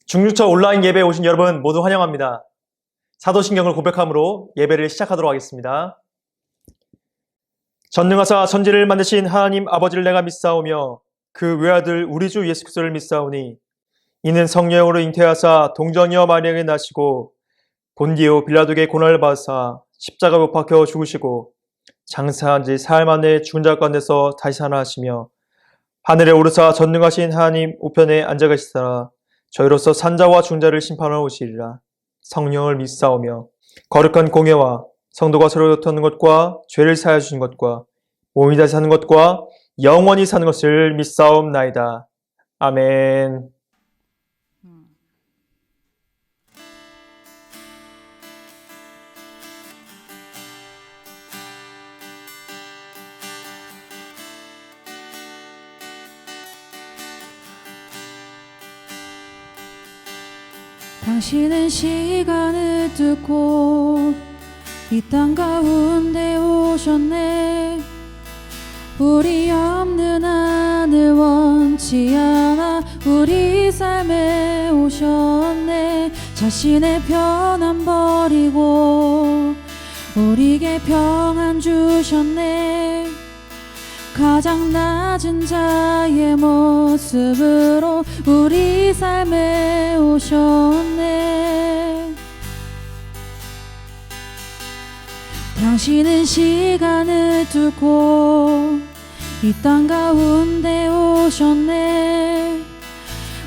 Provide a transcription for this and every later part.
중류처 온라인 예배에 오신 여러분 모두 환영합니다. 사도신경을 고백함으로 예배를 시작하도록 하겠습니다. 전능하사 천지를 만드신 하나님 아버지를 내가 믿사오며 그 외아들 우리 주 예수 그리스도를 믿사오니 이는 성령으로 잉태하사 동정녀 마리아에게 나시고 본디오 빌라도에게 고난을 받으사 십자가 못 박혀 죽으시고 장사한 지 사흘 만에 죽은 자 가운데서 다시 살아나시며 하늘에 오르사 전능하신 하나님 우편에 앉아 계시다가 저희로서 산자와 중자를 심판하러 오시리라. 성령을 믿사오며 거룩한 공예와 성도가 서로 교통하는 것과 죄를 사하여 주신 것과 몸이 다시 사는 것과 영원히 사는 것을 믿사옵나이다. 아멘. 당신은 시간을 뚫고 이 땅 가운데 오셨네. 우리 없는 하늘 원치 않아 우리 삶에 오셨네. 자신의 편안 버리고 우리에게 평안 주셨네. 가장 낮은 자의 모습으로 우리 삶에 오셨네. 당신은 시간을 뚫고 이 땅 가운데 오셨네.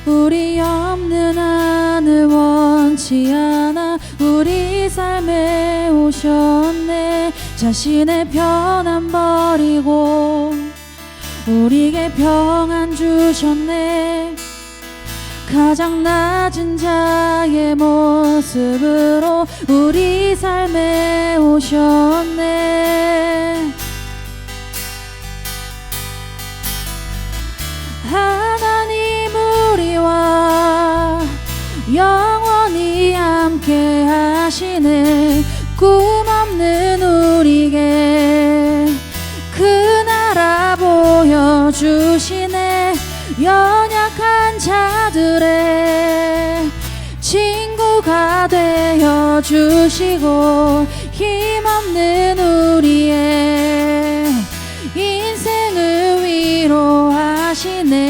우리 없는 하늘 원치 않아 우리 삶에 오셨네. 자신의 편안 버리고 우리에게 평안 주셨네. 가장 낮은 자의 모습으로 우리 삶에 오셨네. 하나님 우리와 영원히 함께 하시네. 꿈없는 우리에게 그 나라 보여주시네. 연약한 자들의 친구가 되어주시고 힘없는 우리의 인생을 위로하시네.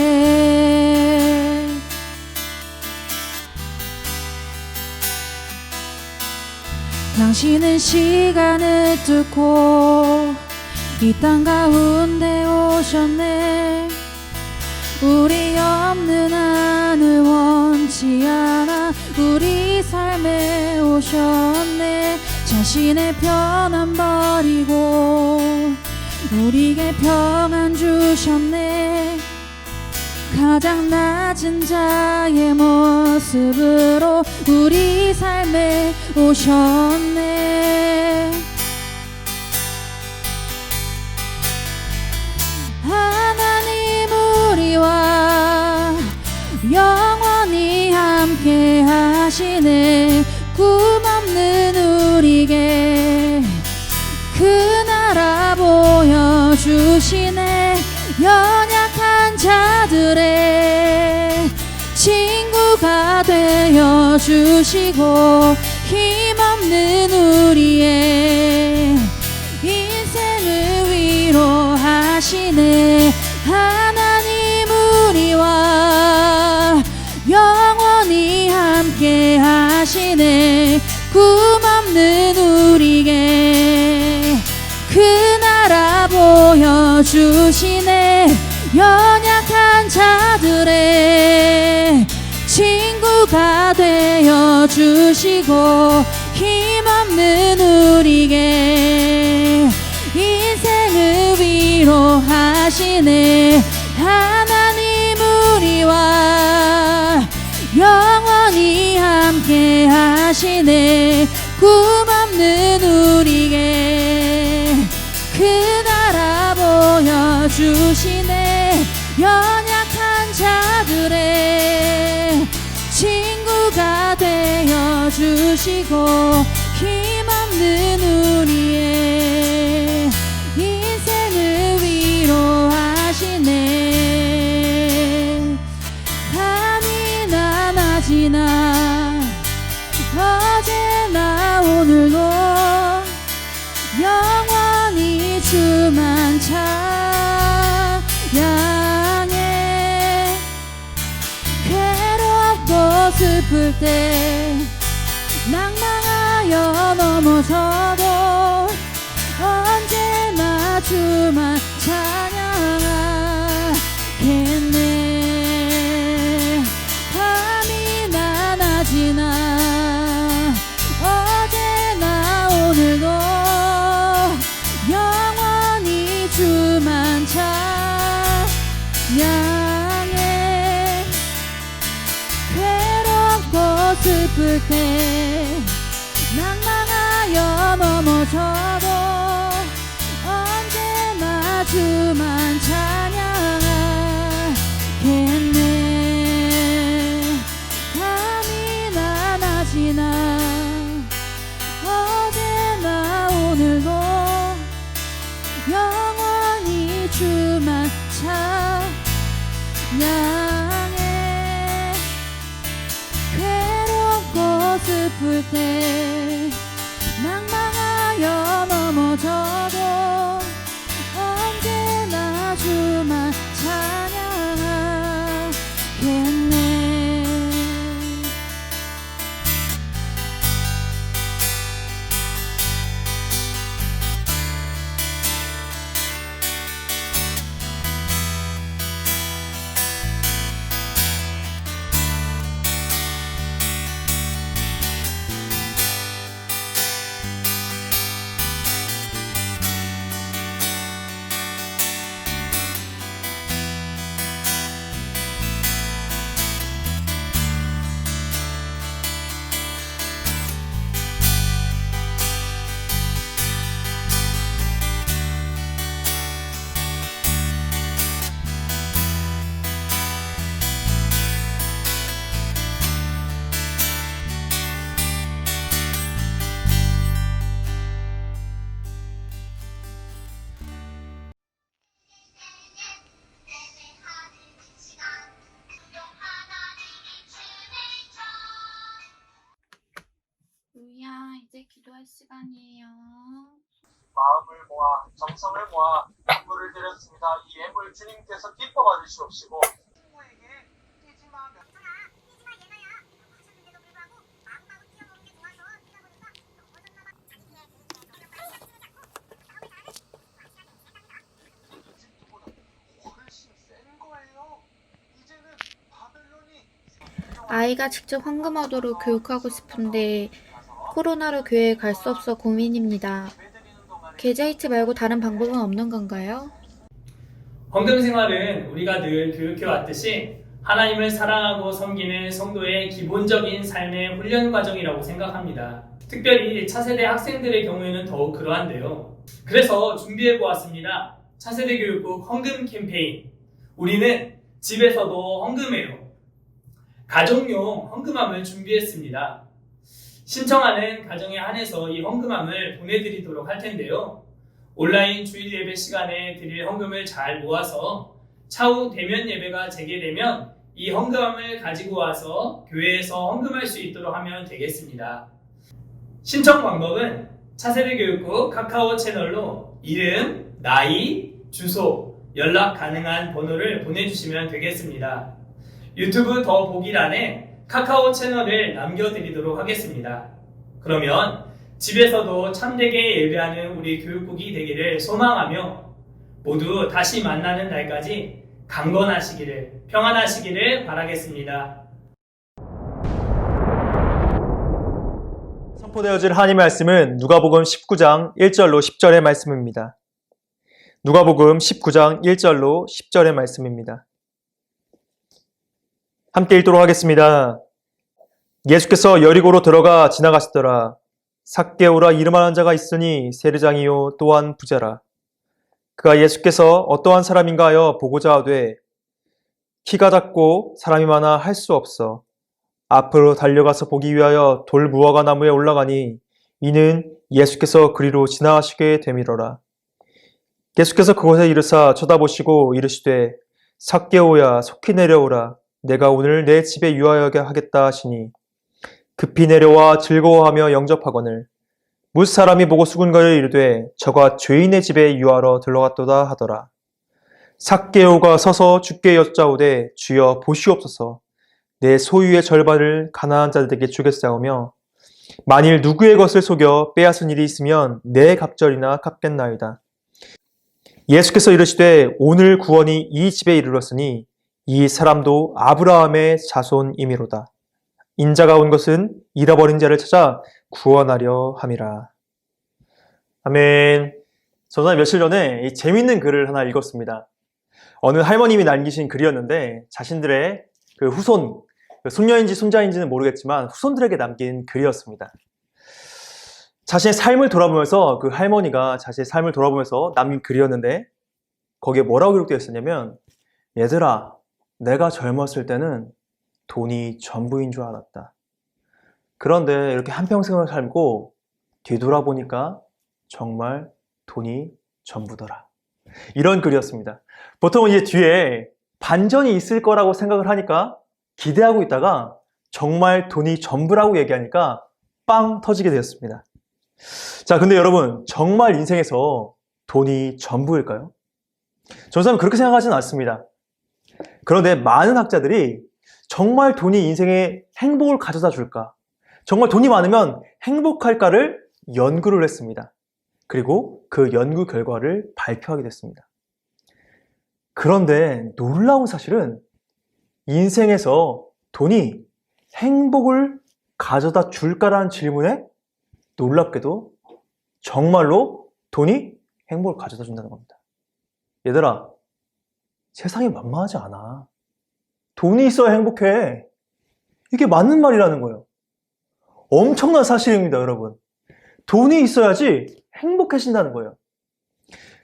당신은 시간을 뚫고 이 땅 가운데 오셨네. 우리 없는 하늘 원치 않아 우리 삶에 오셨네. 자신의 편안 버리고 우리에게 평안 주셨네. 가장 낮은 자의 모습으로 우리 삶에 오셨네. 하나님 우리와 영원히 함께 하시네. 꿈없는 우리에게 그 나라 보여주시네. 연약한 자들의 친구가 되어주시고 힘없는 우리의 인생을 위로하시네. 하나님 우리와 영원히 함께 하시네. 꿈없는 우리에게 그 나라 보여주시네. 연약한 자들의 친구가 되어주시고 힘없는 우리에게 인생을 위로하시네. 하나님 우리와 영원히 함께 하시네. 꿈없는 우리에게 그 나라 보여주시네. 연약한 자들의 친구가 되어주시고 힘없는 우리의 인생을 위로하시네. 밤이 나낮이 지나 어제나 오늘도 영원히 주만 찬양해. 괴롭고 슬플 때 낭망하여 넘어져도 언제나 주만 찬양하겠네. 밤이나 낮이나 어제나 오늘도 영원히 주만 찬양해. 괴롭고 슬플 때 낭망하여 넘어져도 언제나 주만 찬양하겠네. 밤이나 낮이나 어제나 오늘도 영원히 주만 찬양해. 괴롭고 슬플 때 낭망하여 넘어져도 언제나 주만 찬양하겠네. 루이야, 이제 기도할 시간이에요. 마음을 모아 정성을 모아 예물을 드렸습니다. 이 예물 주님께서 기뻐 받으시옵시고 친구에게 뛰지마 얘나야 하셨는데도 불구하고 마구마구 뛰어노는 게 좋아서 뛰다 보니까 넘어졌나봐. 이집트보다 훨씬 센 거예요. 이제는 바벨론이 아이가 직접 황금 얻어로 교육하고 싶은데 코로나로 교회에 갈 수 없어 고민입니다. 계좌이체 말고 다른 방법은 없는 건가요? 헌금 생활은 우리가 늘 교육해왔듯이 하나님을 사랑하고 섬기는 성도의 기본적인 삶의 훈련 과정이라고 생각합니다. 특별히 차세대 학생들의 경우에는 더욱 그러한데요. 그래서 준비해보았습니다. 차세대 교육국 헌금 캠페인. 우리는 집에서도 헌금해요. 가정용 헌금함을 준비했습니다. 신청하는 가정에 한해서 이 헌금함을 보내드리도록 할 텐데요. 온라인 주일 예배 시간에 드릴 헌금을 잘 모아서 차후 대면 예배가 재개되면 이 헌금함을 가지고 와서 교회에서 헌금할 수 있도록 하면 되겠습니다. 신청 방법은 차세대 교육국 카카오 채널로 이름, 나이, 주소, 연락 가능한 번호를 보내주시면 되겠습니다. 유튜브 더 보기란에 카카오 채널을 남겨드리도록 하겠습니다. 그러면 집에서도 참되게 예배하는 우리 교육국이 되기를 소망하며 모두 다시 만나는 날까지 강건하시기를, 평안하시기를 바라겠습니다. 선포되어질 하나님의 말씀은 누가복음 19장 1절로 10절의 말씀입니다. 누가복음 19장 1절로 10절의 말씀입니다. 함께 읽도록 하겠습니다. 예수께서 여리고로 들어가 지나가시더라. 삭개오라 이름하는 자가 있으니 세리장이요 또한 부자라. 그가 예수께서 어떠한 사람인가 하여 보고자 하되 키가 작고 사람이 많아 할 수 없어 앞으로 달려가서 보기 위하여 돌 무화과 나무에 올라가니 이는 예수께서 그리로 지나가시게 되밀어라. 예수께서 그곳에 이르사 쳐다보시고 이르시되 삭개오야 속히 내려오라. 내가 오늘 내 집에 유하여게 하겠다 하시니 급히 내려와 즐거워하며 영접하거늘 뭇 사람이 보고 수군거려 이르되 저가 죄인의 집에 유하러 들러갔도다 하더라. 삭개오가 서서 주께 여짜오되 주여 보시옵소서 내 소유의 절반을 가난한 자들에게 주겠사오며 만일 누구의 것을 속여 빼앗은 일이 있으면 내 갑절이나 갚겠나이다. 예수께서 이르시되 오늘 구원이 이 집에 이르렀으니 이 사람도 아브라함의 자손이미로다. 인자가 온 것은 잃어버린 자를 찾아 구원하려 함이라. 아멘. 저는 며칠 전에 이 재밌는 글을 하나 읽었습니다. 어느 할머님이 남기신 글이었는데 자신들의 그 후손, 손녀인지 손자인지는 모르겠지만 후손들에게 남긴 글이었습니다. 자신의 삶을 돌아보면서 그 할머니가 자신의 삶을 돌아보면서 남긴 글이었는데 거기에 뭐라고 기록되어 있었냐면 얘들아, 내가 젊었을 때는 돈이 전부인 줄 알았다. 그런데 이렇게 한평생을 살고 뒤돌아보니까 정말 돈이 전부더라. 이런 글이었습니다. 보통은 이제 뒤에 반전이 있을 거라고 생각을 하니까 기대하고 있다가 정말 돈이 전부라고 얘기하니까 빵 터지게 되었습니다. 자, 근데 여러분, 정말 인생에서 돈이 전부일까요? 저는 그렇게 생각하지는 않습니다. 그런데 많은 학자들이 정말 돈이 인생에 행복을 가져다 줄까? 정말 돈이 많으면 행복할까를 연구를 했습니다. 그리고 그 연구 결과를 발표하게 됐습니다. 그런데 놀라운 사실은 인생에서 돈이 행복을 가져다 줄까라는 질문에 놀랍게도 정말로 돈이 행복을 가져다 준다는 겁니다. 얘들아, 세상이 만만하지 않아. 돈이 있어야 행복해. 이게 맞는 말이라는 거예요. 엄청난 사실입니다, 여러분. 돈이 있어야지 행복해진다는 거예요.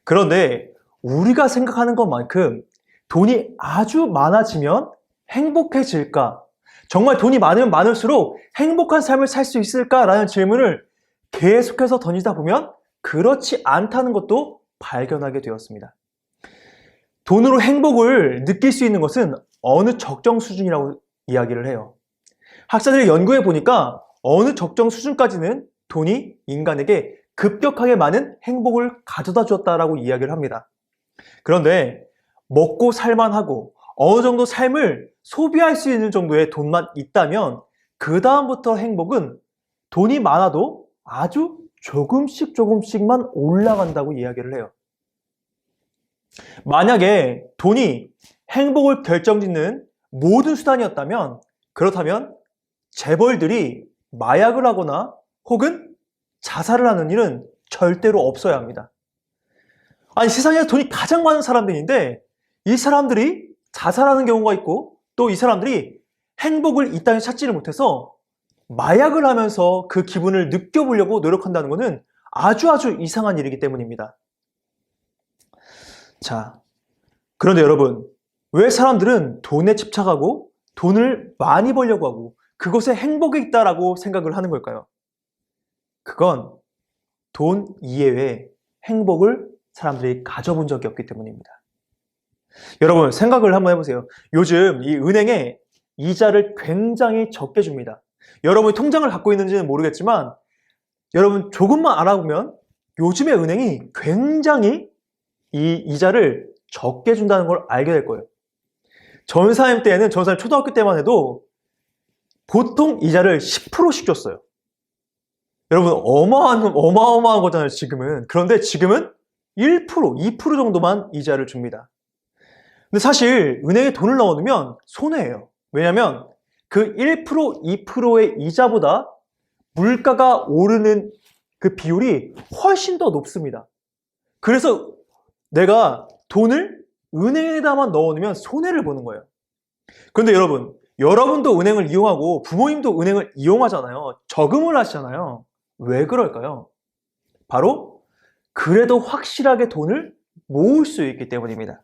그런데 우리가 생각하는 것만큼 돈이 아주 많아지면 행복해질까? 정말 돈이 많으면 많을수록 행복한 삶을 살 수 있을까라는 질문을 계속해서 던지다 보면 그렇지 않다는 것도 발견하게 되었습니다. 돈으로 행복을 느낄 수 있는 것은 어느 적정 수준이라고 이야기를 해요. 학자들이 연구해 보니까 어느 적정 수준까지는 돈이 인간에게 급격하게 많은 행복을 가져다 주었다라고 이야기를 합니다. 그런데 먹고 살만하고 어느 정도 삶을 소비할 수 있는 정도의 돈만 있다면 그 다음부터 행복은 돈이 많아도 아주 조금씩만 올라간다고 이야기를 해요. 만약에 돈이 행복을 결정짓는 모든 수단이었다면 그렇다면 재벌들이 마약을 하거나 혹은 자살을 하는 일은 절대로 없어야 합니다. 아니, 세상에서 돈이 가장 많은 사람들인데 이 사람들이 자살하는 경우가 있고 또 이 사람들이 행복을 이 땅에 찾지를 못해서 마약을 하면서 그 기분을 느껴보려고 노력한다는 것은 아주 이상한 일이기 때문입니다. 자, 그런데 여러분, 왜 사람들은 돈에 집착하고 돈을 많이 벌려고 하고 그것에 행복이 있다라고 생각을 하는 걸까요? 그건 돈 이외의 행복을 사람들이 가져본 적이 없기 때문입니다. 여러분, 생각을 한번 해보세요. 요즘 이 은행에 이자를 굉장히 적게 줍니다. 여러분이 통장을 갖고 있는지는 모르겠지만 여러분 조금만 알아보면 요즘의 은행이 굉장히 이 이자를 적게 준다는 걸 알게 될 거예요. 전사님 때에는, 전사님 초등학교 때만 해도 보통 이자를 10%씩 줬어요. 여러분, 어마어마한 거잖아요, 지금은. 그런데 지금은 1%, 2% 정도만 이자를 줍니다. 근데 사실 은행에 돈을 넣어놓으면 손해예요. 왜냐하면 그 1%, 2%의 이자보다 물가가 오르는 그 비율이 훨씬 더 높습니다. 그래서 내가 돈을 은행에다만 넣어놓으면 손해를 보는 거예요. 그런데 여러분도 은행을 이용하고 부모님도 은행을 이용하잖아요. 저금을 하시잖아요. 왜 그럴까요? 바로 그래도 확실하게 돈을 모을 수 있기 때문입니다.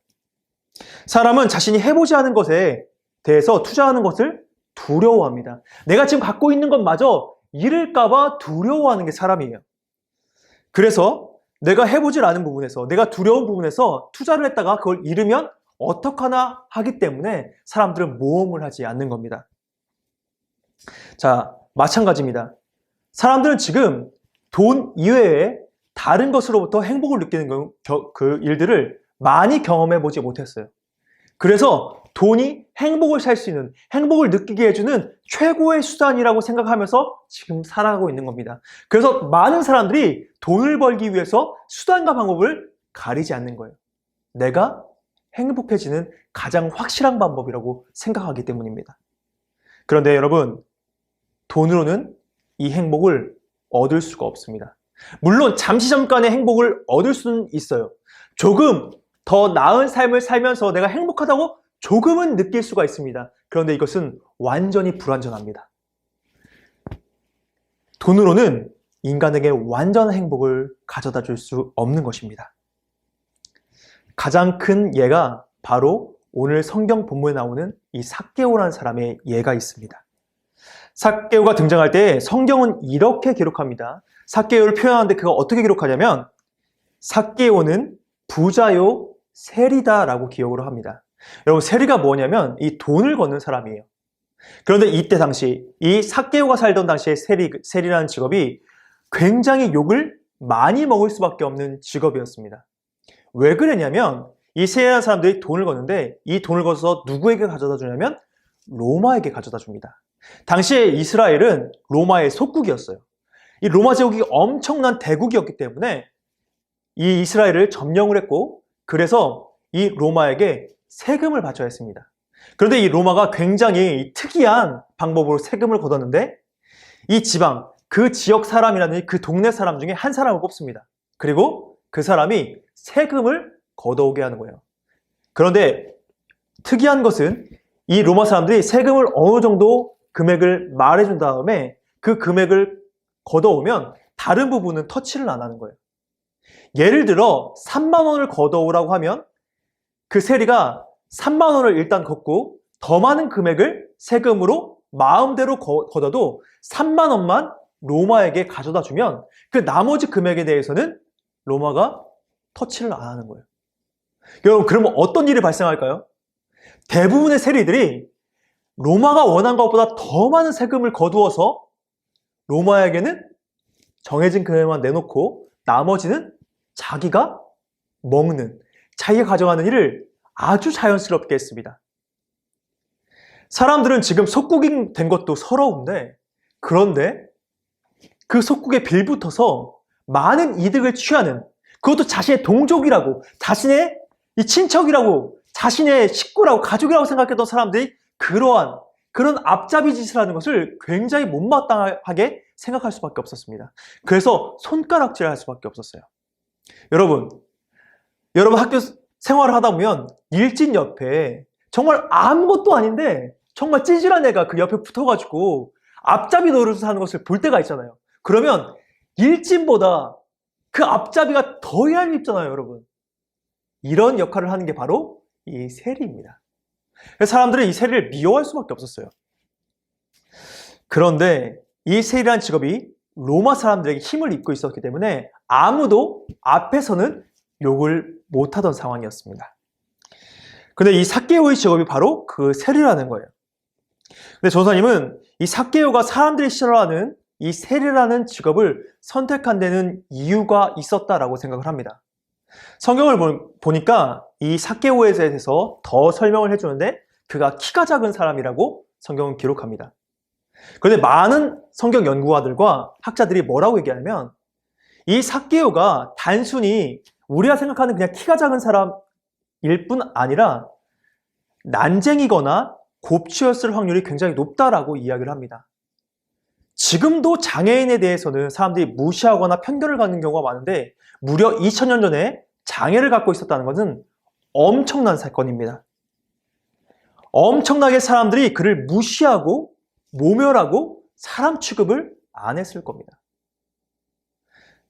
사람은 자신이 해보지 않은 것에 대해서 투자하는 것을 두려워합니다. 내가 지금 갖고 있는 것마저 잃을까봐 두려워하는 게 사람이에요. 그래서 내가 해보질 않은 부분에서, 내가 두려운 부분에서 투자를 했다가 그걸 잃으면 어떡하나 하기 때문에 사람들은 모험을 하지 않는 겁니다. 자, 마찬가지입니다. 사람들은 지금 돈 이외에 다른 것으로부터 행복을 느끼는 그 일들을 많이 경험해 보지 못했어요. 그래서 돈이 행복을 살 수 있는, 행복을 느끼게 해주는 최고의 수단이라고 생각하면서 지금 살아가고 있는 겁니다. 그래서 많은 사람들이 돈을 벌기 위해서 수단과 방법을 가리지 않는 거예요. 내가 행복해지는 가장 확실한 방법이라고 생각하기 때문입니다. 그런데 여러분, 돈으로는 이 행복을 얻을 수가 없습니다. 물론 잠시 잠깐의 행복을 얻을 수는 있어요. 조금 더 나은 삶을 살면서 내가 행복하다고 조금은 느낄 수가 있습니다. 그런데 이것은 완전히 불완전합니다. 돈으로는 인간에게 완전한 행복을 가져다 줄 수 없는 것입니다. 가장 큰 예가 바로 오늘 성경 본문에 나오는 이 삭개오라는 사람의 예가 있습니다. 삭개오가 등장할 때 성경은 이렇게 기록합니다. 삭개오를 표현하는데 그가 어떻게 기록하냐면 삭개오는 부자요 세리다라고 기록을 합니다. 여러분, 세리가 뭐냐면 이 돈을 걷는 사람이에요. 그런데 이때 당시 이 삭개오가 살던 당시에 세리라는 직업이 굉장히 욕을 많이 먹을 수밖에 없는 직업이었습니다. 왜 그랬냐면 이 세리라는 사람들이 돈을 걷는데 이 돈을 걷어서 누구에게 가져다 주냐면 로마에게 가져다 줍니다. 당시에 이스라엘은 로마의 속국이었어요. 이 로마 제국이 엄청난 대국이었기 때문에 이 이스라엘을 점령을 했고 그래서 이 로마에게 세금을 바쳐야 했습니다. 그런데 이 로마가 굉장히 특이한 방법으로 세금을 걷었는데 이 지방, 그 지역 사람이라든지 그 동네 사람 중에 한 사람을 뽑습니다. 그리고 그 사람이 세금을 걷어오게 하는 거예요. 그런데 특이한 것은 이 로마 사람들이 세금을 어느 정도 금액을 말해준 다음에 그 금액을 걷어오면 다른 부분은 터치를 안 하는 거예요. 예를 들어 3만 원을 걷어오라고 하면 그 세리가 3만 원을 일단 걷고 더 많은 금액을 세금으로 마음대로 걷어도 3만 원만 로마에게 가져다 주면 그 나머지 금액에 대해서는 로마가 터치를 안 하는 거예요. 여러분, 그러면 어떤 일이 발생할까요? 대부분의 세리들이 로마가 원한 것보다 더 많은 세금을 거두어서 로마에게는 정해진 금액만 내놓고 나머지는 자기가 먹는, 자기가 가져가는 일을 아주 자연스럽게 했습니다. 사람들은 지금 속국이 된 것도 서러운데 그런데 그 속국에 빌붙어서 많은 이득을 취하는, 그것도 자신의 동족이라고, 자신의 이 친척이라고, 자신의 식구라고, 가족이라고 생각했던 사람들이 그런 앞잡이 짓을 하는 것을 굉장히 못마땅하게 생각할 수밖에 없었습니다. 그래서 손가락질을 할 수밖에 없었어요. 여러분 학교 생활을 하다 보면 일진 옆에 정말 아무것도 아닌데 정말 찌질한 애가 그 옆에 붙어가지고 앞잡이 노릇을 하는 것을 볼 때가 있잖아요. 그러면 일진보다 그 앞잡이가 더 얄밉잖아요, 여러분. 이런 역할을 하는 게 바로 이 세리입니다. 그래서 사람들은 이 세리를 미워할 수밖에 없었어요. 그런데 이 세리라는 직업이 로마 사람들에게 힘을 입고 있었기 때문에 아무도 앞에서는 욕을 못하던 상황이었습니다. 근데 이 삭개오의 직업이 바로 그 세리라는 거예요. 근데 전사님은 이 삭개오가 사람들이 싫어하는 이 세리라는 직업을 선택한 데는 이유가 있었다라고 생각을 합니다. 성경을 보니까 이 삭개오에 대해서 더 설명을 해주는데 그가 키가 작은 사람이라고 성경은 기록합니다. 그런데 많은 성경 연구가들과 학자들이 뭐라고 얘기하냐면 이 삭개오가 단순히 우리가 생각하는 그냥 키가 작은 사람일 뿐 아니라 난쟁이거나 곱치였을 확률이 굉장히 높다라고 이야기를 합니다. 지금도 장애인에 대해서는 사람들이 무시하거나 편견을 갖는 경우가 많은데 무려 2000년 전에 장애를 갖고 있었다는 것은 엄청난 사건입니다. 엄청나게 사람들이 그를 무시하고 모멸하고 사람 취급을 안 했을 겁니다.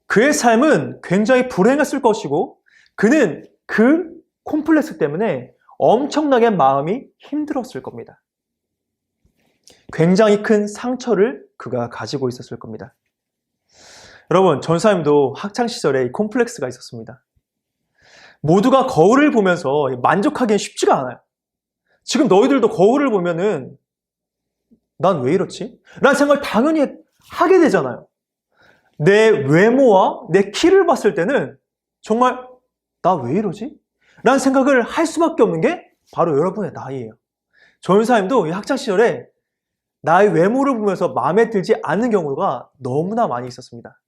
그의 삶은 굉장히 불행했을 것이고 그는 그 콤플렉스 때문에 엄청나게 마음이 힘들었을 겁니다. 굉장히 큰 상처를 그가 가지고 있었을 겁니다. 여러분, 전사님도 학창시절에 이 콤플렉스가 있었습니다. 모두가 거울을 보면서 만족하기엔 쉽지가 않아요. 지금 너희들도 거울을 보면은 난 왜 이렇지? 라는 생각을 당연히 하게 되잖아요. 내 외모와 내 키를 봤을 때는 정말 나 왜 이러지? 라는 생각을 할 수밖에 없는 게 바로 여러분의 나이예요. 전사님도 이 학창시절에 나의 외모를 보면서 마음에 들지 않는 경우가 너무나 많이 있었습니다.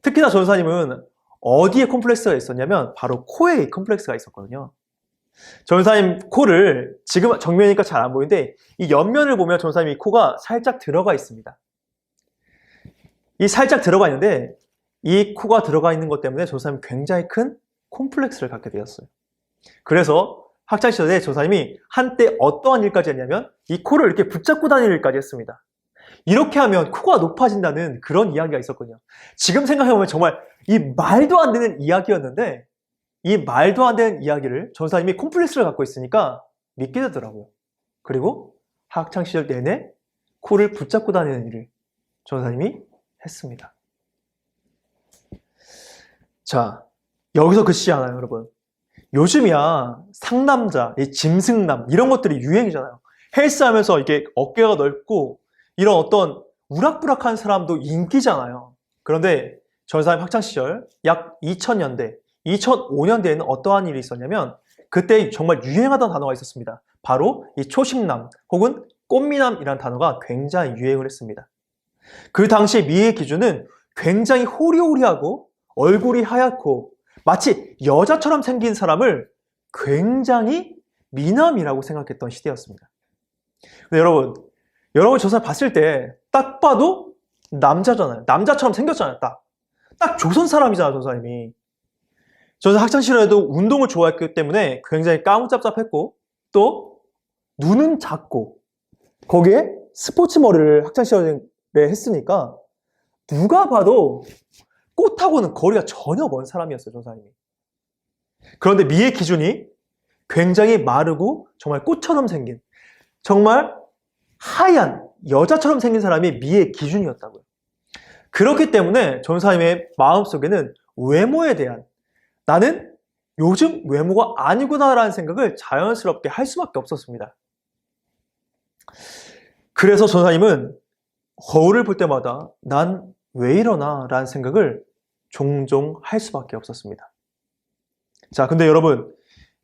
특히나 전사님은 어디에 콤플렉스가 있었냐면 바로 코에 콤플렉스가 있었거든요. 전사님 코를 지금 정면이니까 잘 안 보이는데 이 옆면을 보면 전사님 이 코가 살짝 들어가 있습니다. 이 살짝 들어가 있는데 이 코가 들어가 있는 것 때문에 전사님 굉장히 큰 콤플렉스를 갖게 되었어요. 그래서 학창시절에 전사님이 한때 어떠한 일까지 했냐면 이 코를 이렇게 붙잡고 다니는 일까지 했습니다. 이렇게 하면 코가 높아진다는 그런 이야기가 있었거든요. 지금 생각해보면 정말 이 말도 안 되는 이야기였는데 이 말도 안 되는 이야기를 전사님이 콤플렉스를 갖고 있으니까 믿게 되더라고요. 그리고 학창시절 내내 코를 붙잡고 다니는 일을 전사님이 했습니다. 자, 여기서 그치지 않아요, 여러분. 요즘이야 상남자, 이 짐승남 이런 것들이 유행이잖아요. 헬스하면서 이게 어깨가 넓고 이런 어떤 우락부락한 사람도 인기잖아요. 그런데 전사님 학창시절 약 2000년대, 2005년대에는 어떠한 일이 있었냐면 그때 정말 유행하던 단어가 있었습니다. 바로 이 초식남 혹은 꽃미남이라는 단어가 굉장히 유행을 했습니다. 그 당시 미의 기준은 굉장히 호리호리하고 얼굴이 하얗고 마치 여자처럼 생긴 사람을 굉장히 미남이라고 생각했던 시대였습니다. 근데 여러분 저 사람 봤을 때 딱 봐도 남자잖아요. 남자처럼 생겼잖아요. 딱 조선 사람이잖아요, 전사님이. 저는 학창시절에도 운동을 좋아했기 때문에 굉장히 까무잡잡했고 또 눈은 작고 거기에 스포츠 머리를 학창시절에 했으니까 누가 봐도 꽃하고는 거리가 전혀 먼 사람이었어요, 전사님이. 그런데 미의 기준이 굉장히 마르고 정말 꽃처럼 생긴 정말 하얀 여자처럼 생긴 사람이 미의 기준이었다고요. 그렇기 때문에 전사님의 마음속에는 외모에 대한 나는 요즘 외모가 아니구나라는 생각을 자연스럽게 할 수밖에 없었습니다. 그래서 전사님은 거울을 볼 때마다 난 왜 이러나 라는 생각을 종종 할 수밖에 없었습니다. 자, 근데 여러분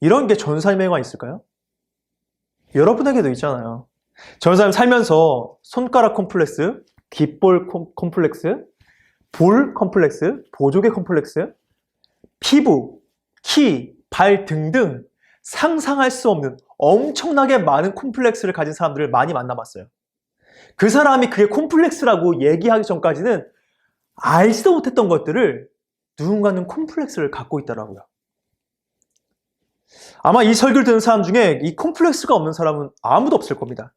이런 게 전사님에게만 있을까요? 여러분에게도 있잖아요. 전사님 살면서 손가락 콤플렉스, 귓볼 콤플렉스, 볼 콤플렉스, 보조개 콤플렉스, 피부, 키, 발 등등 상상할 수 없는 엄청나게 많은 콤플렉스를 가진 사람들을 많이 만나봤어요. 그 사람이 그게 콤플렉스라고 얘기하기 전까지는 알지도 못했던 것들을 누군가는 콤플렉스를 갖고 있더라고요. 아마 이 설교를 듣는 사람 중에 이 콤플렉스가 없는 사람은 아무도 없을 겁니다.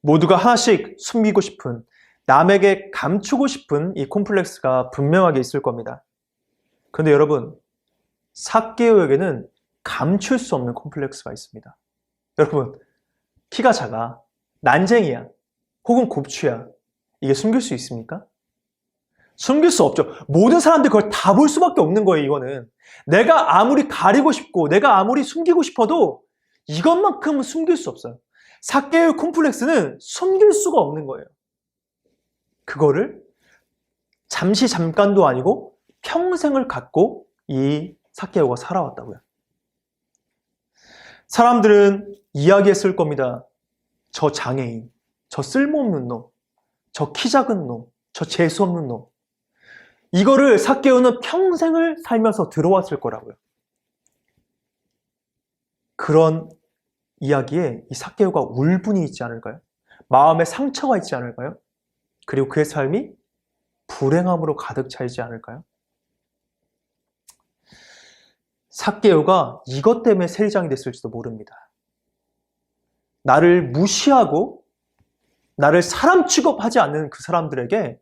모두가 하나씩 숨기고 싶은, 남에게 감추고 싶은 이 콤플렉스가 분명하게 있을 겁니다. 그런데 여러분, 삭개오에게는 감출 수 없는 콤플렉스가 있습니다. 여러분, 키가 작아, 난쟁이야, 혹은 곱추야, 이게 숨길 수 있습니까? 숨길 수 없죠. 모든 사람들이 그걸 다 볼 수밖에 없는 거예요, 이거는. 내가 아무리 가리고 싶고, 내가 아무리 숨기고 싶어도 이것만큼은 숨길 수 없어요. 삭개오의 콤플렉스는 숨길 수가 없는 거예요. 그거를 잠깐도 아니고 평생을 갖고 이 삭개오가 살아왔다고요. 사람들은 이야기했을 겁니다. 저 장애인, 저 쓸모없는 놈, 저 키 작은 놈, 저 재수없는 놈. 이거를 삭개오는 평생을 살면서 들어왔을 거라고요. 그런 이야기에 이 삭개오가 울분이 있지 않을까요? 마음에 상처가 있지 않을까요? 그리고 그의 삶이 불행함으로 가득 차 있지 않을까요? 삭개오가 이것 때문에 세리장이 됐을지도 모릅니다. 나를 무시하고 나를 사람 취급하지 않는 그 사람들에게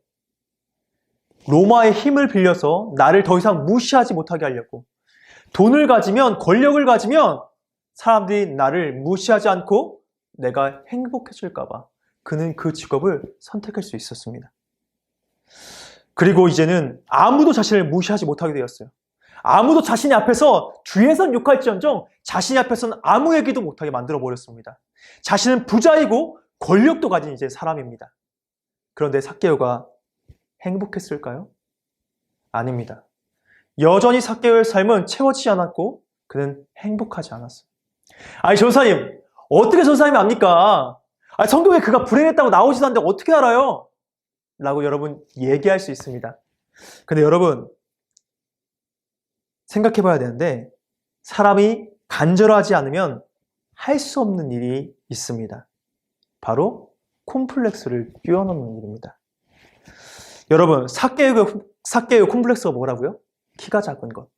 로마의 힘을 빌려서 나를 더 이상 무시하지 못하게 하려고, 돈을 가지면, 권력을 가지면 사람들이 나를 무시하지 않고 내가 행복해질까봐 그는 그 직업을 선택할 수 있었습니다. 그리고 이제는 아무도 자신을 무시하지 못하게 되었어요. 아무도 자신의 앞에서 뒤에선 욕할지언정 자신의 앞에서는 아무 얘기도 못하게 만들어 버렸습니다. 자신은 부자이고 권력도 가진 이제 사람입니다. 그런데 삭개오가 행복했을까요? 아닙니다. 여전히 삭개오의 삶은 채워지지 않았고 그는 행복하지 않았어요. 아니 전사님, 어떻게 전사님이 압니까? 아니, 성경에 그가 불행했다고 나오지도 않는데 어떻게 알아요? 라고 여러분 얘기할 수 있습니다. 근데 여러분 생각해 봐야 되는데 사람이 간절하지 않으면 할 수 없는 일이 있습니다. 바로 콤플렉스를 뛰어넘는 일입니다. 여러분 삭개오의 콤플렉스가 뭐라고요? 키가 작은 것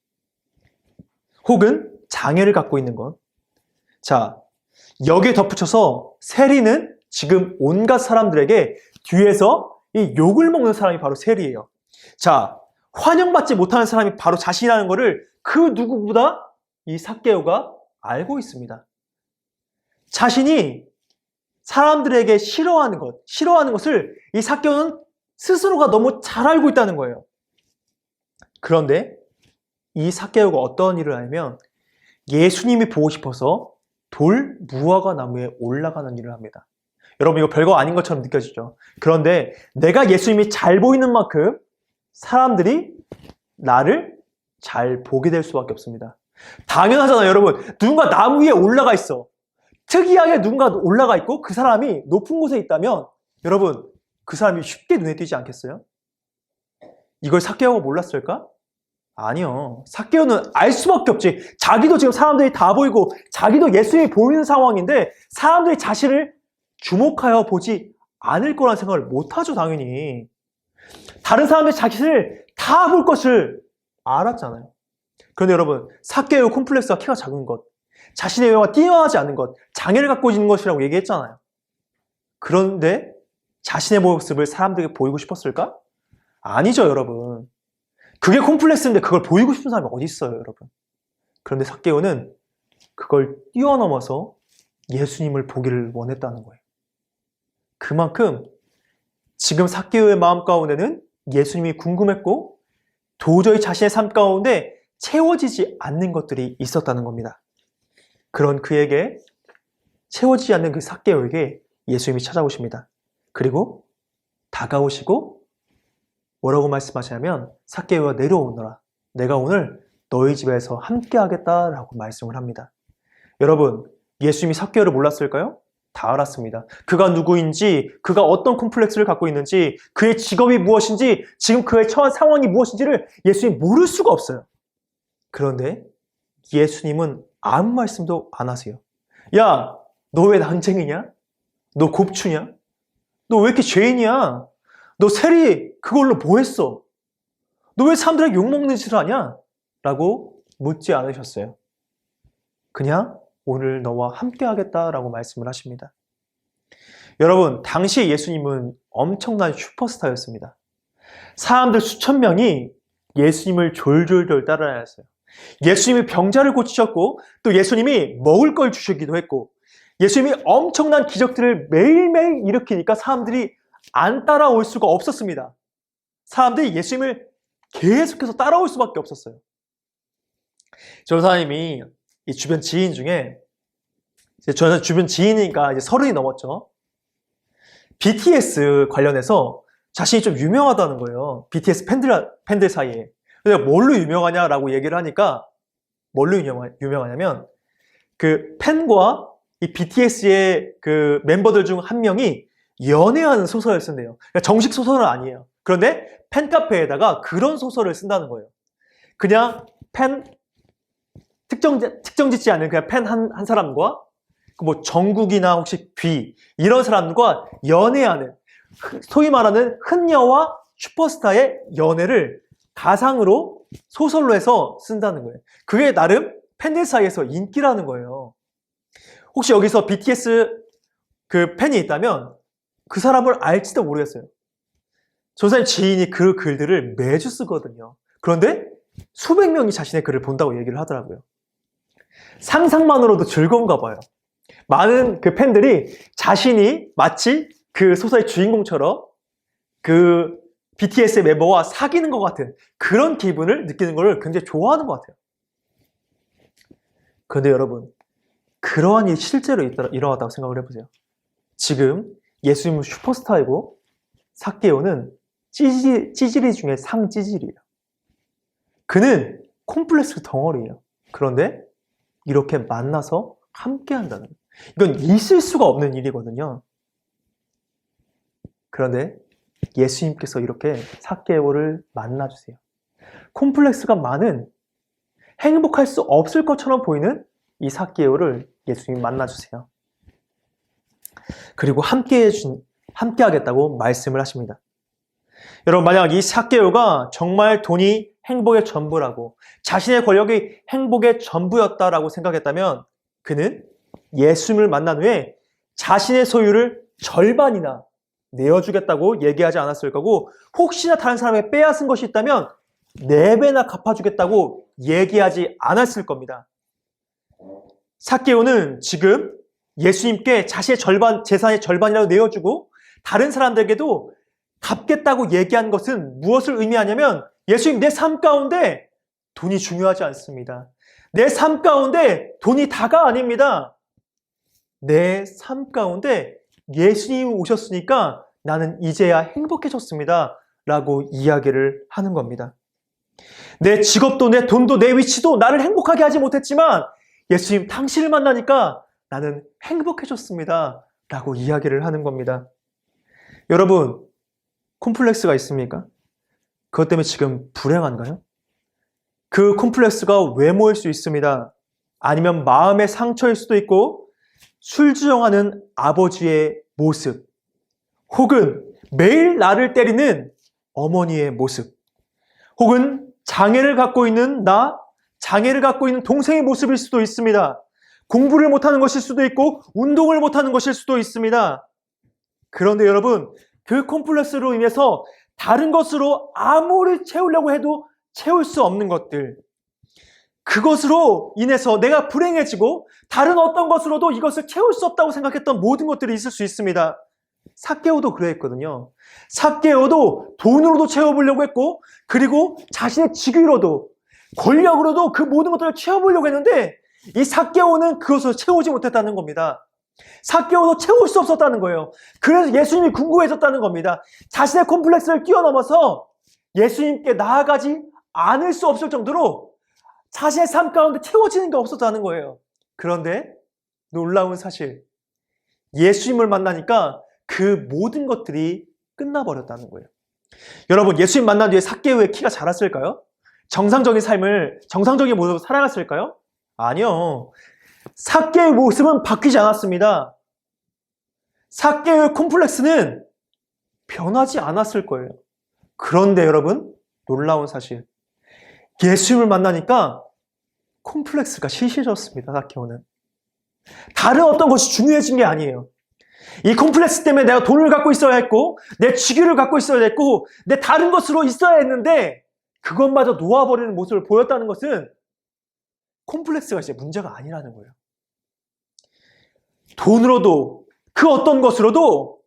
혹은 장애를 갖고 있는 것. 자, 여기에 덧붙여서 세리는 지금 온갖 사람들에게 뒤에서 이 욕을 먹는 사람이 바로 세리예요. 자, 환영받지 못하는 사람이 바로 자신이라는 것을 그 누구보다 이 삭개오가 알고 있습니다. 자신이 사람들에게 싫어하는 것을 이 삭개오는 스스로가 너무 잘 알고 있다는 거예요. 그런데 이 삭개오가 어떤 일을 하냐면 예수님이 보고 싶어서 돌 무화과 나무에 올라가는 일을 합니다. 여러분 이거 별거 아닌 것처럼 느껴지죠? 그런데 내가 예수님이 잘 보이는 만큼 사람들이 나를 잘 보게 될 수밖에 없습니다. 당연하잖아요, 여러분. 누군가 나무 위에 올라가 있어. 특이하게 누군가 올라가 있고 그 사람이 높은 곳에 있다면 여러분 그 사람이 쉽게 눈에 띄지 않겠어요? 이걸 삭개오가 몰랐을까? 아니요. 삭개오는 알 수밖에 없지. 자기도 지금 사람들이 다 보이고 자기도 예수님이 보이는 상황인데 사람들이 자신을 주목하여 보지 않을 거라는 생각을 못하죠, 당연히. 다른 사람들이 자신을 다 볼 것을 알았잖아요. 그런데 여러분, 삭개오의 콤플렉스가 키가 작은 것, 자신의 외모가 뛰어나지 않은 것, 장애를 갖고 있는 것이라고 얘기했잖아요. 그런데 자신의 모습을 사람들에게 보이고 싶었을까? 아니죠, 여러분. 그게 콤플렉스인데 그걸 보이고 싶은 사람이 어디 있어요, 여러분. 그런데 삭개오는 그걸 뛰어넘어서 예수님을 보기를 원했다는 거예요. 그만큼 지금 삭개오의 마음 가운데는 예수님이 궁금했고 도저히 자신의 삶 가운데 채워지지 않는 것들이 있었다는 겁니다. 그런 그에게 채워지지 않는 그 삭개오에게 예수님이 찾아오십니다. 그리고 다가오시고 뭐라고 말씀하시냐면 삭개오야 내려오너라. 내가 오늘 너희 집에서 함께 하겠다라고 말씀을 합니다. 여러분, 예수님이 삭개오를 몰랐을까요? 다 알았습니다. 그가 누구인지, 그가 어떤 콤플렉스를 갖고 있는지, 그의 직업이 무엇인지, 지금 그의 처한 상황이 무엇인지를 예수님이 모를 수가 없어요. 그런데 예수님은 아무 말씀도 안 하세요. 야, 너 왜 난쟁이냐? 너 곱추냐? 너 왜 이렇게 죄인이야? 너 세리 그걸로 뭐 했어? 너 왜 사람들에게 욕먹는 짓을 하냐? 라고 묻지 않으셨어요. 그냥 오늘 너와 함께 하겠다라고 말씀을 하십니다. 여러분, 당시 예수님은 엄청난 슈퍼스타였습니다. 사람들 수천 명이 예수님을 졸졸졸 따라다녔어요. 예수님이 병자를 고치셨고 또 예수님이 먹을 걸 주시기도 했고 예수님이 엄청난 기적들을 매일매일 일으키니까 사람들이 안 따라올 수가 없었습니다. 사람들이 예수님을 계속해서 따라올 수밖에 없었어요. 전사님이 이 주변 지인 중에 저는 주변 지인이니까 이제 30이 넘었죠. BTS 관련해서 자신이 좀 유명하다는 거예요. BTS 팬들 사이에. 근데 뭘로 유명하냐라고 얘기를 하니까 뭘로 유명하냐면 그 팬과 이 BTS의 그 멤버들 중 한 명이 연애하는 소설을 쓴대요. 그러니까 정식 소설은 아니에요. 그런데 팬카페에다가 그런 소설을 쓴다는 거예요. 그냥 특정 짓지 않은 그냥 팬 한 사람과 뭐 정국이나 혹시 뷔 이런 사람과 연애하는 소위 말하는 흔녀와 슈퍼스타의 연애를 가상으로 소설로 해서 쓴다는 거예요. 그게 나름 팬들 사이에서 인기라는 거예요. 혹시 여기서 BTS 그 팬이 있다면 그 사람을 알지도 모르겠어요. 전사님 지인이 그 글들을 매주 쓰거든요. 그런데 수백 명이 자신의 글을 본다고 얘기를 하더라고요. 상상만으로도 즐거운가 봐요. 많은 그 팬들이 자신이 마치 그 소설의 주인공처럼 그 BTS의 멤버와 사귀는 것 같은 그런 기분을 느끼는 걸 굉장히 좋아하는 것 같아요. 그런데 여러분, 그러한 일이 실제로 일어났다고 생각을 해보세요. 지금 예수님은 슈퍼스타이고 삭개오는 찌질이 중에 상찌질이에요. 그는 콤플렉스 덩어리예요. 그런데 이렇게 만나서 함께 한다는, 이건 있을 수가 없는 일이거든요. 그런데 예수님께서 이렇게 삭개오를 만나주세요. 콤플렉스가 많은, 행복할 수 없을 것처럼 보이는 이 삭개오를 예수님이 만나주세요. 그리고 함께 하겠다고 말씀을 하십니다. 여러분, 만약 이 삭개오가 정말 돈이 행복의 전부라고, 자신의 권력이 행복의 전부였다라고 생각했다면 그는 예수님을 만난 후에 자신의 소유를 절반이나 내어주겠다고 얘기하지 않았을 거고, 혹시나 다른 사람에게 빼앗은 것이 있다면 4배나 갚아주겠다고 얘기하지 않았을 겁니다. 삭개오는 지금 예수님께 자신의 재산의 절반이라도 내어주고 다른 사람들에게도 갚겠다고 얘기한 것은 무엇을 의미하냐면, 예수님, 내 삶 가운데 돈이 중요하지 않습니다. 내 삶 가운데 돈이 다가 아닙니다. 내 삶 가운데 예수님이 오셨으니까 나는 이제야 행복해졌습니다. 라고 이야기를 하는 겁니다. 내 직업도, 내 돈도, 내 위치도 나를 행복하게 하지 못했지만 예수님, 당신을 만나니까 나는 행복해졌습니다. 라고 이야기를 하는 겁니다. 여러분, 콤플렉스가 있습니까? 그것 때문에 지금 불행한가요? 그 콤플렉스가 외모일 수 있습니다. 아니면 마음의 상처일 수도 있고, 술주정하는 아버지의 모습, 혹은 매일 나를 때리는 어머니의 모습, 혹은 장애를 갖고 있는 장애를 갖고 있는 동생의 모습일 수도 있습니다. 공부를 못하는 것일 수도 있고 운동을 못하는 것일 수도 있습니다. 그런데 여러분, 그 콤플렉스로 인해서 다른 것으로 아무리 채우려고 해도 채울 수 없는 것들, 그것으로 인해서 내가 불행해지고 다른 어떤 것으로도 이것을 채울 수 없다고 생각했던 모든 것들이 있을 수 있습니다. 삭개오도 그랬거든요. 삭개오도 돈으로도 채워보려고 했고, 그리고 자신의 직위로도, 권력으로도 그 모든 것들을 채워보려고 했는데, 이 삭개오는 그것을 채우지 못했다는 겁니다. 삭개오도 채울 수 없었다는 거예요. 그래서 예수님이 궁금해졌다는 겁니다. 자신의 콤플렉스를 뛰어넘어서 예수님께 나아가지 않을 수 없을 정도로 자신의 삶 가운데 채워지는 게 없었다는 거예요. 그런데 놀라운 사실, 예수님을 만나니까 그 모든 것들이 끝나버렸다는 거예요. 여러분, 예수님 만난 뒤에 삭개오의 키가 자랐을까요? 정상적인 모습으로 살아갔을까요? 아니요. 삭개오의 모습은 바뀌지 않았습니다. 삭개오의 콤플렉스는 변하지 않았을 거예요. 그런데 여러분, 놀라운 사실, 예수님을 만나니까 콤플렉스가 시시해졌습니다. 삭개오는 다른 어떤 것이 중요해진 게 아니에요. 이 콤플렉스 때문에 내가 돈을 갖고 있어야 했고, 내 직위를 갖고 있어야 했고, 내 다른 것으로 있어야 했는데 그것마저 놓아버리는 모습을 보였다는 것은 콤플렉스가 이제 문제가 아니라는 거예요. 돈으로도 그 어떤 것으로도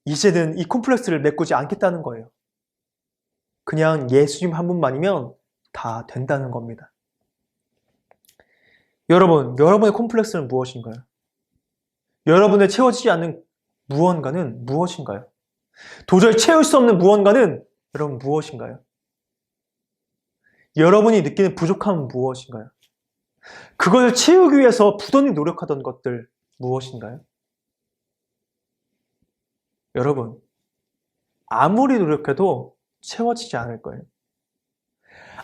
이제는 이 콤플렉스를 메꾸지 않겠다는 거예요. 그냥 예수님 한 분만이면 다 된다는 겁니다. 여러분, 여러분의 콤플렉스는 무엇인가요? 여러분의 채워지지 않는 무언가는 무엇인가요? 도저히 채울 수 없는 무언가는 여러분 무엇인가요? 여러분이 느끼는 부족함은 무엇인가요? 그걸 채우기 위해서 부단히 노력하던 것들 무엇인가요? 여러분, 아무리 노력해도 채워지지 않을 거예요.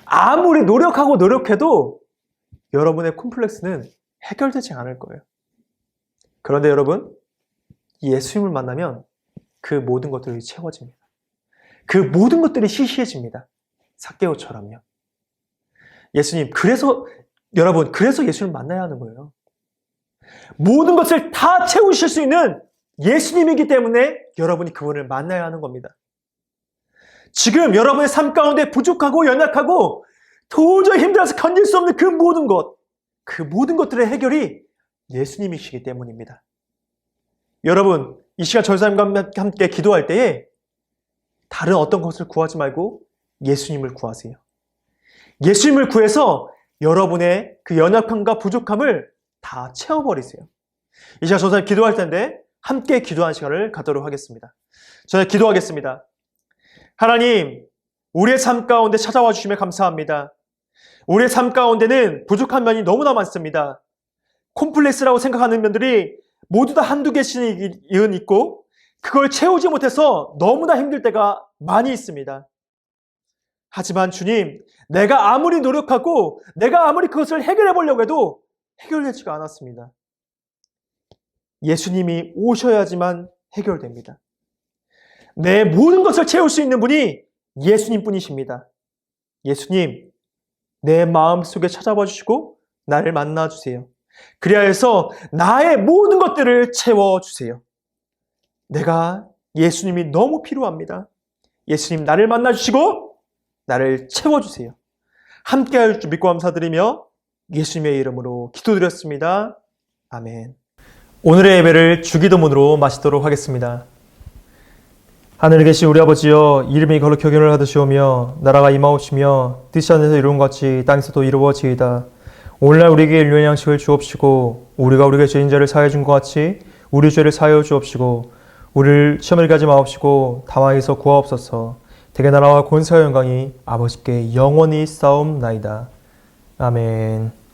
아무리 노력해도 여러분의 콤플렉스는 해결되지 않을 거예요. 그런데 여러분, 예수님을 만나면 그 모든 것들이 채워집니다. 그 모든 것들이 시시해집니다. 삭개오처럼요. 예수님, 그래서 예수님을 만나야 하는 거예요. 모든 것을 다 채우실 수 있는 예수님이기 때문에 여러분이 그분을 만나야 하는 겁니다. 지금 여러분의 삶 가운데 부족하고 연약하고 도저히 힘들어서 견딜 수 없는 그 모든 것들의 해결이 예수님이시기 때문입니다. 여러분, 이 시간 전사님과 함께 기도할 때에 다른 어떤 것을 구하지 말고 예수님을 구하세요. 예수님을 구해서 여러분의 그 연약함과 부족함을 다 채워버리세요. 이 시간 저는 기도할 텐데 함께 기도하는 시간을 갖도록 하겠습니다. 저는 기도하겠습니다. 하나님, 우리의 삶 가운데 찾아와 주시며 감사합니다. 우리의 삶 가운데는 부족한 면이 너무나 많습니다. 콤플렉스라고 생각하는 면들이 모두 다 한두 개씩은 있고 그걸 채우지 못해서 너무나 힘들 때가 많이 있습니다. 하지만 주님, 내가 아무리 노력하고 내가 아무리 그것을 해결해 보려고 해도 해결되지가 않았습니다. 예수님이 오셔야지만 해결됩니다. 내 모든 것을 채울 수 있는 분이 예수님 뿐이십니다. 예수님, 내 마음속에 찾아와 주시고 나를 만나 주세요. 그리하여 해서 나의 모든 것들을 채워주세요. 내가 예수님이 너무 필요합니다. 예수님, 나를 만나 주시고 나를 채워주세요. 함께 할 줄 믿고 감사드리며 예수님의 이름으로 기도드렸습니다. 아멘. 오늘의 예배를 주기도문으로 마치도록 하겠습니다. 하늘에 계신 우리 아버지여, 이름이 거룩히 여김을 받으시오며 나라가 임하옵시며 뜻이 하늘에서 이룬 것 같이 땅에서도 이루어지이다. 오늘날 우리에게 일용할 양식을 주옵시고 우리가 우리에게 죄인 자를 사하여 준 것 같이 우리 죄를 사하여 주옵시고 우리를 시험에 가지 마옵시고 다만 악에서 구하옵소서. 대개 나라와 권세와 영광이 아버지께 영원히 싸움나이다. 아멘.